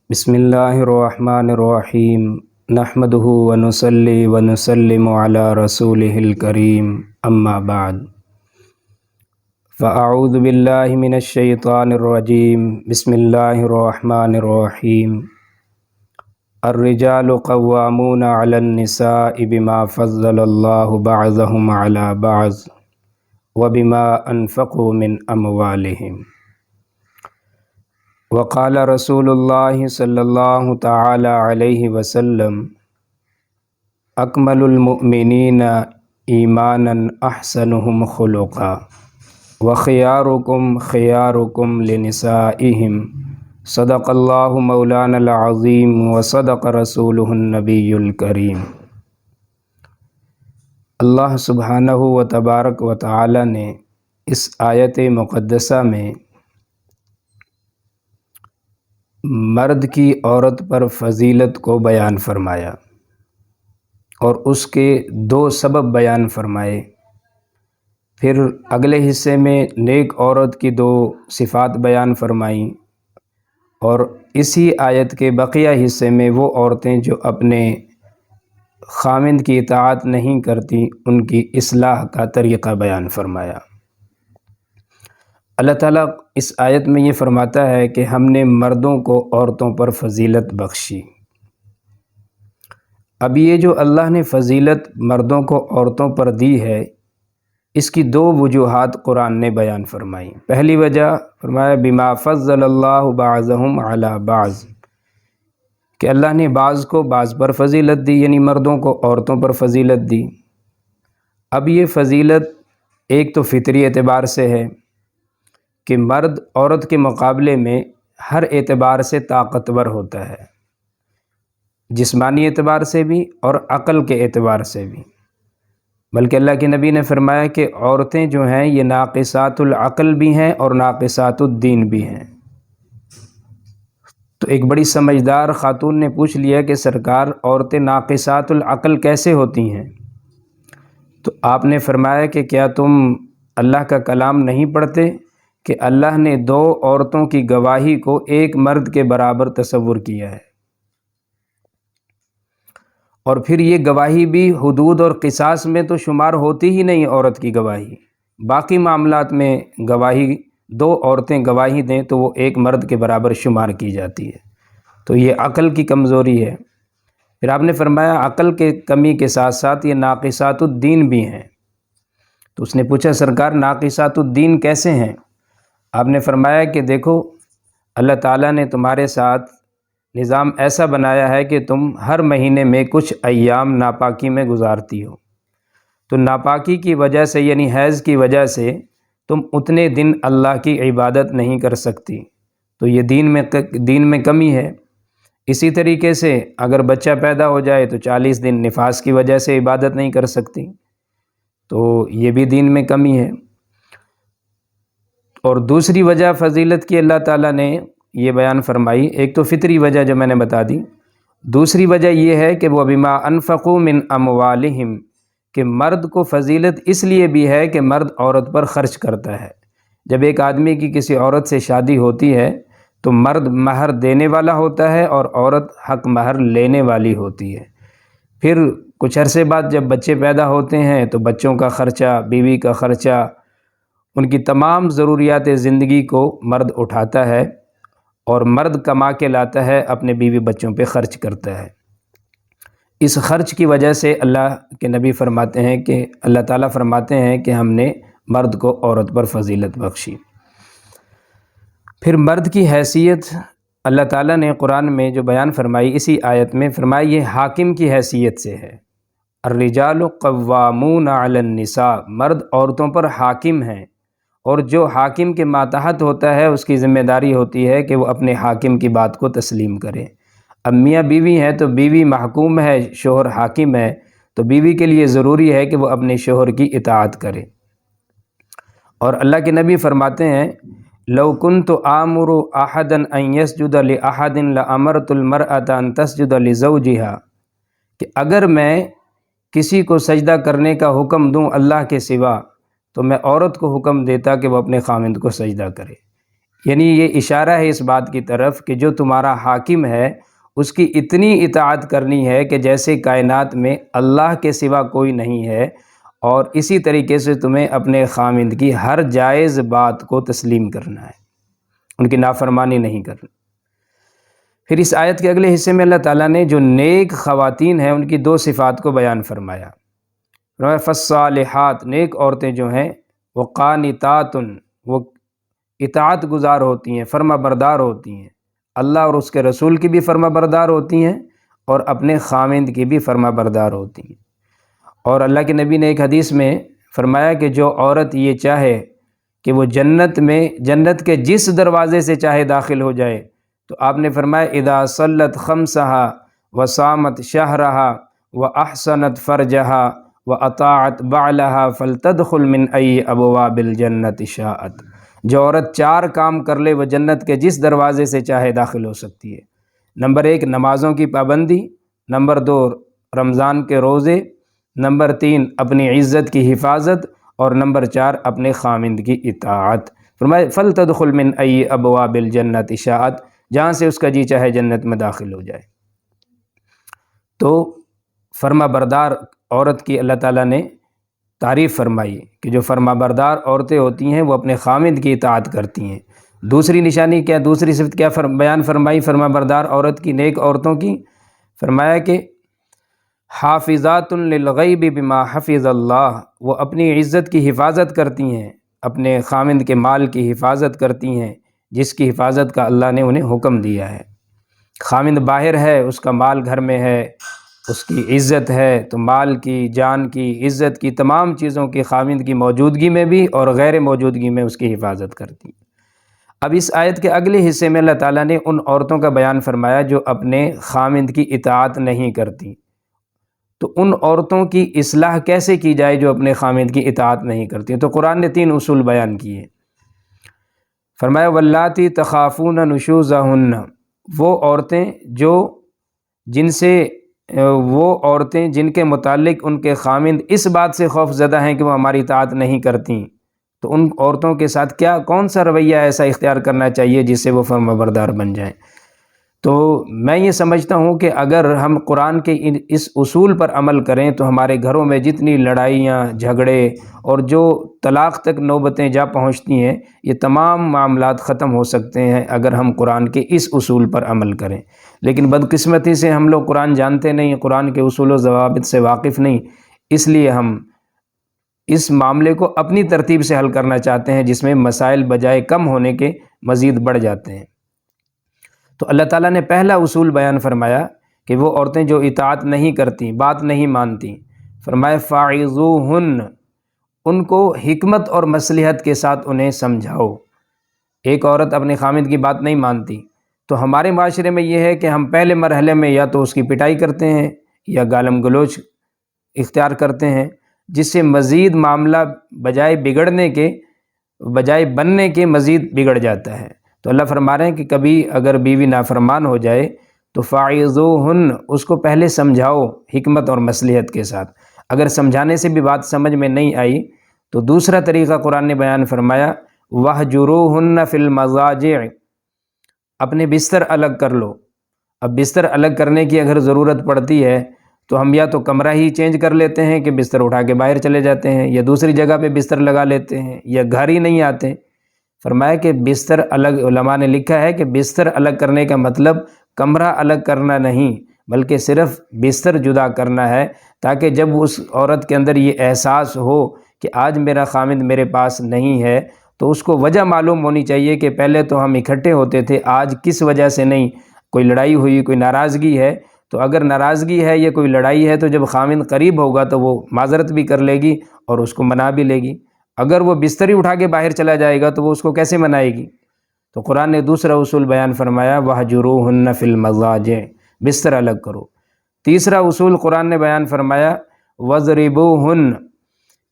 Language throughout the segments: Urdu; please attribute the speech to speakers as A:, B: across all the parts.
A: بسم اللہ الرحمن الرحیم نحمدہ ونصلی ونسلم علی رسولہ الکریم اما بعد فاعوذ باللہ من الشیطان الرجیم بسم اللہ الرحمن الرحیم الرجال قوامون علی النساء بما فضل اللہ بعضهم علی بعض وبما انفقوا من اموالہم وقال رسول اللہ صلی اللہ تعالی علیہ وسلم اکمل المؤمنین ایمانا احسنهم خلقا وخیارکم خیارکم لنسائہم صدق اللہ مولانا العظیم وصدق رسولہ النبی الکریم۔ اللہ سبحانہ و تبارک و تعالی نے اس آیت مقدسہ میں مرد کی عورت پر فضیلت کو بیان فرمایا اور اس کے دو سبب بیان فرمائے۔ پھر اگلے حصے میں نیک عورت کی دو صفات بیان فرمائیں، اور اسی آیت کے بقیہ حصے میں وہ عورتیں جو اپنے خاوند کی اطاعت نہیں کرتی ان کی اصلاح کا طریقہ بیان فرمایا۔ اللہ تعالیٰ اس آیت میں یہ فرماتا ہے کہ ہم نے مردوں کو عورتوں پر فضیلت بخشی۔ اب یہ جو اللہ نے فضیلت مردوں کو عورتوں پر دی ہے، اس کی دو وجوہات قرآن نے بیان فرمائی۔ پہلی وجہ فرمایا بما فضل اللہ بعضهم علی بعض، کہ اللہ نے بعض کو بعض پر فضیلت دی، یعنی مردوں کو عورتوں پر فضیلت دی۔ اب یہ فضیلت ایک تو فطری اعتبار سے ہے کہ مرد عورت کے مقابلے میں ہر اعتبار سے طاقتور ہوتا ہے، جسمانی اعتبار سے بھی اور عقل کے اعتبار سے بھی، بلکہ اللہ کے نبی نے فرمایا کہ عورتیں جو ہیں یہ ناقصات العقل بھی ہیں اور ناقصات الدین بھی ہیں۔ تو ایک بڑی سمجھدار خاتون نے پوچھ لیا کہ سرکار عورتیں ناقصات العقل کیسے ہوتی ہیں؟ تو آپ نے فرمایا کہ کیا تم اللہ کا کلام نہیں پڑھتے کہ اللہ نے دو عورتوں کی گواہی کو ایک مرد کے برابر تصور کیا ہے، اور پھر یہ گواہی بھی حدود اور قصاص میں تو شمار ہوتی ہی نہیں عورت کی گواہی، باقی معاملات میں گواہی دو عورتیں گواہی دیں تو وہ ایک مرد کے برابر شمار کی جاتی ہے۔ تو یہ عقل کی کمزوری ہے۔ پھر آپ نے فرمایا عقل کے کمی کے ساتھ ساتھ یہ ناقصات الدین بھی ہیں۔ تو اس نے پوچھا سرکار ناقصات الدین کیسے ہیں؟ آپ نے فرمایا کہ دیکھو اللہ تعالیٰ نے تمہارے ساتھ نظام ایسا بنایا ہے کہ تم ہر مہینے میں کچھ ایام ناپاکی میں گزارتی ہو، تو ناپاکی کی وجہ سے یعنی حیض کی وجہ سے تم اتنے دن اللہ کی عبادت نہیں کر سکتی، تو یہ دین میں کمی ہے۔ اسی طریقے سے اگر بچہ پیدا ہو جائے تو 40 دن نفاس کی وجہ سے عبادت نہیں کر سکتی، تو یہ بھی دین میں کمی ہے۔ اور دوسری وجہ فضیلت کی اللہ تعالیٰ نے یہ بیان فرمائی، ایک تو فطری وجہ جو میں نے بتا دی، دوسری وجہ یہ ہے کہ وہ بما انفقوا من اموالہم، کہ مرد کو فضیلت اس لیے بھی ہے کہ مرد عورت پر خرچ کرتا ہے۔ جب ایک آدمی کی کسی عورت سے شادی ہوتی ہے تو مرد مہر دینے والا ہوتا ہے اور عورت حق مہر لینے والی ہوتی ہے۔ پھر کچھ عرصے بعد جب بچے پیدا ہوتے ہیں تو بچوں کا خرچہ، بیوی کا خرچہ، ان کی تمام ضروریات زندگی کو مرد اٹھاتا ہے، اور مرد کما کے لاتا ہے اپنے بیوی بچوں پہ خرچ کرتا ہے۔ اس خرچ کی وجہ سے اللہ کے نبی فرماتے ہیں کہ اللہ تعالیٰ فرماتے ہیں کہ ہم نے مرد کو عورت پر فضیلت بخشی۔ پھر مرد کی حیثیت اللہ تعالیٰ نے قرآن میں جو بیان فرمائی، اسی آیت میں فرمائی یہ حاکم کی حیثیت سے ہے۔ الرجال قوامون علی النساء، مرد عورتوں پر حاکم ہیں، اور جو حاکم کے ماتحت ہوتا ہے اس کی ذمہ داری ہوتی ہے کہ وہ اپنے حاکم کی بات کو تسلیم کرے۔ اب میاں بیوی ہے تو بیوی محکوم ہے، شوہر حاکم ہے، تو بیوی کے لیے ضروری ہے کہ وہ اپنے شوہر کی اطاعت کرے۔ اور اللہ کے نبی فرماتے ہیں لو کنت آمر احدا ان یسجد لاحد لامرت المرأة ان تسجد لزوجها، کہ اگر میں کسی کو سجدہ کرنے کا حکم دوں اللہ کے سوا تو میں عورت کو حکم دیتا کہ وہ اپنے خاوند کو سجدہ کرے۔ یعنی یہ اشارہ ہے اس بات کی طرف کہ جو تمہارا حاکم ہے اس کی اتنی اطاعت کرنی ہے کہ جیسے کائنات میں اللہ کے سوا کوئی نہیں ہے، اور اسی طریقے سے تمہیں اپنے خاوند کی ہر جائز بات کو تسلیم کرنا ہے، ان کی نافرمانی نہیں کرنی۔ پھر اس آیت کے اگلے حصے میں اللہ تعالیٰ نے جو نیک خواتین ہیں ان کی دو صفات کو بیان فرمایا۔ فالصالحات، نیک عورتیں جو ہیں وہ قانتات، وہ اطاعت گزار ہوتی ہیں، فرما بردار ہوتی ہیں، اللہ اور اس کے رسول کی بھی فرما بردار ہوتی ہیں اور اپنے خاوند کی بھی فرما بردار ہوتی ہیں۔ اور اللہ کے نبی نے ایک حدیث میں فرمایا کہ جو عورت یہ چاہے کہ وہ جنت کے جس دروازے سے چاہے داخل ہو جائے، تو آپ نے فرمایا اذا صلت خمسہا وصامت شہرہا واحسنت فرجہا واطاعت بعلہا فلتدخل من ای ابواب الجنت شاءت۔ جو عورت 4 کام کر لے وہ جنت کے جس دروازے سے چاہے داخل ہو سکتی ہے۔ نمبر 1 نمازوں کی پابندی، نمبر 2 رمضان کے روزے، نمبر 3 اپنی عزت کی حفاظت، اور نمبر 4 اپنے خاوند کی اطاعت۔ فرمایا فلتدخل من ای ابواب الجنت شاءت، جہاں سے اس کا جی چاہے جنت میں داخل ہو جائے۔ تو فرما بردار عورت کی اللہ تعالیٰ نے تعریف فرمائی کہ جو فرما بردار عورتیں ہوتی ہیں وہ اپنے خاوند کی اطاعت کرتی ہیں۔ دوسری نشانی کیا، دوسری صفت کیا بیان فرمائی فرما بردار عورت کی، نیک عورتوں کی؟ فرمایا کہ حافظات للغیب بما حفظ اللہ، وہ اپنی عزت کی حفاظت کرتی ہیں، اپنے خاوند کے مال کی حفاظت کرتی ہیں جس کی حفاظت کا اللہ نے انہیں حکم دیا ہے۔ خاوند باہر ہے، اس کا مال گھر میں ہے، اس کی عزت ہے، تو مال کی، جان کی، عزت کی، تمام چیزوں کی خاوند کی موجودگی میں بھی اور غیر موجودگی میں اس کی حفاظت کرتی ہیں۔ اب اس آیت کے اگلے حصے میں اللہ تعالیٰ نے ان عورتوں کا بیان فرمایا جو اپنے خاوند کی اطاعت نہیں کرتی، تو ان عورتوں کی اصلاح کیسے کی جائے جو اپنے خاوند کی اطاعت نہیں کرتی؟ تو قرآن نے 3 اصول بیان کیے۔ فرمایا واللاتی تخافون نشوزہن، وہ عورتیں جن کے متعلق ان کے خاوند اس بات سے خوف زدہ ہیں کہ وہ ہماری اطاعت نہیں کرتیں، تو ان عورتوں کے ساتھ کون سا رویہ ایسا اختیار کرنا چاہیے جس سے وہ فرما بردار بن جائیں؟ تو میں یہ سمجھتا ہوں کہ اگر ہم قرآن کے اس اصول پر عمل کریں تو ہمارے گھروں میں جتنی لڑائیاں، جھگڑے اور جو طلاق تک نوبتیں جا پہنچتی ہیں، یہ تمام معاملات ختم ہو سکتے ہیں اگر ہم قرآن کے اس اصول پر عمل کریں۔ لیکن بدقسمتی سے ہم لوگ قرآن جانتے نہیں، قرآن کے اصول و ضوابط سے واقف نہیں، اس لیے ہم اس معاملے کو اپنی ترتیب سے حل کرنا چاہتے ہیں جس میں مسائل بجائے کم ہونے کے مزید بڑھ جاتے ہیں۔ تو اللہ تعالیٰ نے پہلا اصول بیان فرمایا کہ وہ عورتیں جو اطاعت نہیں کرتی، بات نہیں مانتی، فرمایا فاعظوہن، ان کو حکمت اور مصلحت کے ساتھ انہیں سمجھاؤ۔ ایک عورت اپنے خاوند کی بات نہیں مانتی تو ہمارے معاشرے میں یہ ہے کہ ہم پہلے مرحلے میں یا تو اس کی پٹائی کرتے ہیں یا گالم گلوچ اختیار کرتے ہیں، جس سے مزید معاملہ بجائے بننے کے مزید بگڑ جاتا ہے۔ تو اللہ فرما رہے ہیں کہ کبھی اگر بیوی نافرمان ہو جائے تو فاعظوہن، اس کو پہلے سمجھاؤ حکمت اور مصلحت کے ساتھ۔ اگر سمجھانے سے بھی بات سمجھ میں نہیں آئی تو دوسرا طریقہ قرآن نے بیان فرمایا وَاہْجُرُوهُنَّ فِي الْمَضَاجِعِ، اپنے بستر الگ کر لو۔ اب بستر الگ کرنے کی اگر ضرورت پڑتی ہے تو ہم یا تو کمرہ ہی چینج کر لیتے ہیں کہ بستر اٹھا کے باہر چلے جاتے ہیں، یا دوسری جگہ پہ بستر لگا لیتے ہیں، یا گھر ہی نہیں آتے۔ فرمایا کہ بستر الگ، علماء نے لکھا ہے کہ بستر الگ کرنے کا مطلب کمرہ الگ کرنا نہیں، بلکہ صرف بستر جدا کرنا ہے، تاکہ جب اس عورت کے اندر یہ احساس ہو کہ آج میرا خاوند میرے پاس نہیں ہے تو اس کو وجہ معلوم ہونی چاہیے کہ پہلے تو ہم اکٹھے ہوتے تھے، آج کس وجہ سے نہیں، کوئی لڑائی ہوئی، کوئی ناراضگی ہے۔ تو اگر ناراضگی ہے یا کوئی لڑائی ہے تو جب خاوند قریب ہوگا تو وہ معذرت بھی کر لے گی اور اس کو منا بھی لے گی۔ اگر وہ بستر ہی اٹھا کے باہر چلا جائے گا تو وہ اس کو کیسے منائے گی؟ تو قرآن نے دوسرا اصول بیان فرمایا وَاہْجُرُوهُنَّ فِي الْمَضَاجِعِ، بستر الگ کرو۔ تیسرا اصول قرآن نے بیان فرمایا وَاضْرِبُوهُنَّ،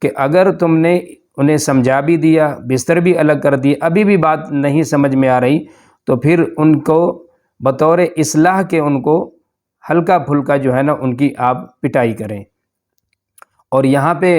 A: کہ اگر تم نے انہیں سمجھا بھی دیا، بستر بھی الگ کر دی، ابھی بھی بات نہیں سمجھ میں آ رہی، تو پھر ان کو بطور اصلاح کے ان کو ہلکا پھلکا جو ہے نا ان کی آپ پٹائی کریں۔ اور یہاں پہ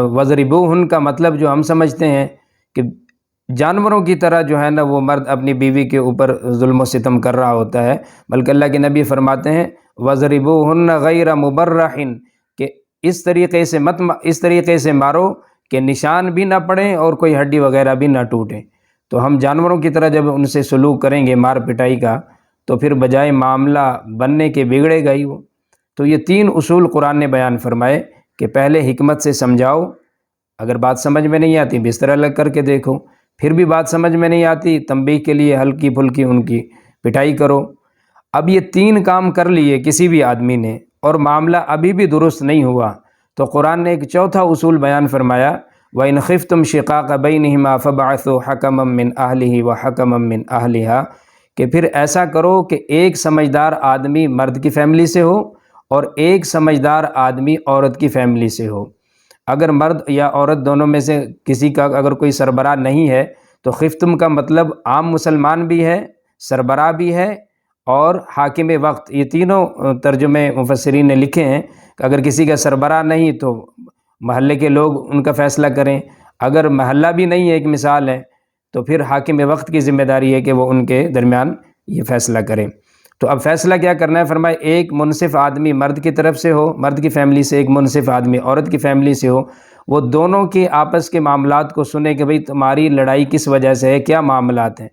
A: وَاضْرِبُوهُنَّ کا مطلب جو ہم سمجھتے ہیں کہ جانوروں کی طرح جو ہے نا وہ مرد اپنی بیوی کے اوپر ظلم و ستم کر رہا ہوتا ہے، بلکہ اللہ کے نبی فرماتے ہیں وَضْرِبُوهُنَّ غَيْرَ مُبَرَّحٍ کہ اس طریقے سے مارو کہ نشان بھی نہ پڑیں اور کوئی ہڈی وغیرہ بھی نہ ٹوٹے۔ تو ہم جانوروں کی طرح جب ان سے سلوک کریں گے مار پٹائی کا، تو پھر بجائے معاملہ بننے کے بگڑے گا ہی وہ۔ تو یہ 3 اصول قرآن نے بیان فرمائے کہ پہلے حکمت سے سمجھاؤ، اگر بات سمجھ میں نہیں آتی بستر الگ کر کے دیکھو، پھر بھی بات سمجھ میں نہیں آتی تنبیہ کے لیے ہلکی پھلکی ان کی پٹائی کرو۔ اب یہ 3 کام کر لیے کسی بھی آدمی نے اور معاملہ ابھی بھی درست نہیں ہوا، تو قرآن نے ایک چوتھا اصول بیان فرمایا وَإِنْ خِفْتُمْ شِقَاقَ بَيْنِهِمَا فَابْعَثُوا حَكَمًا مِّنْ أَهْلِهِ وَحَكَمًا مِّنْ أَهْلِهَا کہ پھر ایسا کرو کہ ایک سمجھدار آدمی مرد کی فیملی سے ہو اور ایک سمجھدار آدمی عورت کی فیملی سے ہو۔ اگر مرد یا عورت دونوں میں سے کسی کا اگر کوئی سربراہ نہیں ہے تو خفتم کا مطلب عام مسلمان بھی ہے، سربراہ بھی ہے اور حاکم وقت، یہ تینوں ترجمے مفسرین نے لکھے ہیں کہ اگر کسی کا سربراہ نہیں تو محلے کے لوگ ان کا فیصلہ کریں، اگر محلہ بھی نہیں ہے ایک مثال ہے تو پھر حاکم وقت کی ذمہ داری ہے کہ وہ ان کے درمیان یہ فیصلہ کریں۔ تو اب فیصلہ کیا کرنا ہے؟ فرمایا ایک منصف آدمی مرد کی طرف سے ہو، مرد کی فیملی سے، ایک منصف آدمی عورت کی فیملی سے ہو، وہ دونوں کے آپس کے معاملات کو سنے کہ بھئی تمہاری لڑائی کس وجہ سے ہے، کیا معاملات ہیں،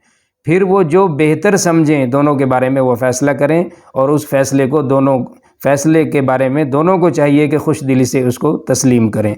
A: پھر وہ جو بہتر سمجھیں دونوں کے بارے میں وہ فیصلہ کریں، اور اس فیصلے کے بارے میں دونوں کو چاہیے کہ خوش دلی سے اس کو تسلیم کریں۔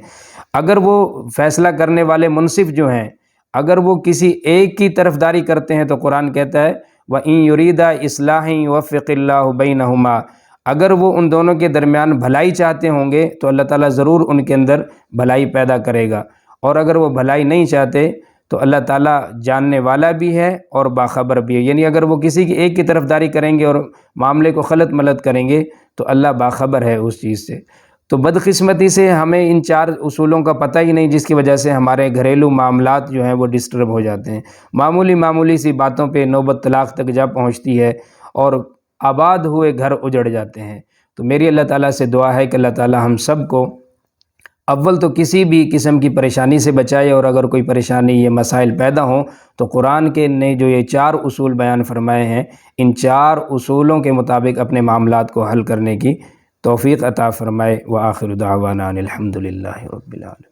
A: اگر وہ فیصلہ کرنے والے منصف جو ہیں اگر وہ کسی ایک کی طرفداری کرتے ہیں تو قرآن کہتا ہے وَإِن يُرِيدَ إِصْلَاحًا يُوَفِّقِ اللَّهُ بَيْنَهُمَا اگر وہ ان دونوں کے درمیان بھلائی چاہتے ہوں گے تو اللہ تعالیٰ ضرور ان کے اندر بھلائی پیدا کرے گا، اور اگر وہ بھلائی نہیں چاہتے تو اللہ تعالیٰ جاننے والا بھی ہے اور باخبر بھی ہے، یعنی اگر وہ کسی کی ایک کی طرفداری کریں گے اور معاملے کو خلط ملط کریں گے تو اللہ باخبر ہے اس چیز سے۔ تو بدقسمتی سے ہمیں ان 4 اصولوں کا پتہ ہی نہیں، جس کی وجہ سے ہمارے گھریلو معاملات جو ہیں وہ ڈسٹرب ہو جاتے ہیں، معمولی سی باتوں پہ نوبت طلاق تک جا پہنچتی ہے اور آباد ہوئے گھر اجڑ جاتے ہیں۔ تو میری اللہ تعالیٰ سے دعا ہے کہ اللہ تعالیٰ ہم سب کو اول تو کسی بھی قسم کی پریشانی سے بچائے، اور اگر کوئی پریشانی یہ مسائل پیدا ہوں تو قرآن کے نے جو یہ 4 اصول بیان فرمائے ہیں ان 4 اصولوں کے مطابق اپنے معاملات کو حل کرنے کی توفیق عطا فرمائے۔ وآخر دعوانا ان الحمد للہ رب العالمین۔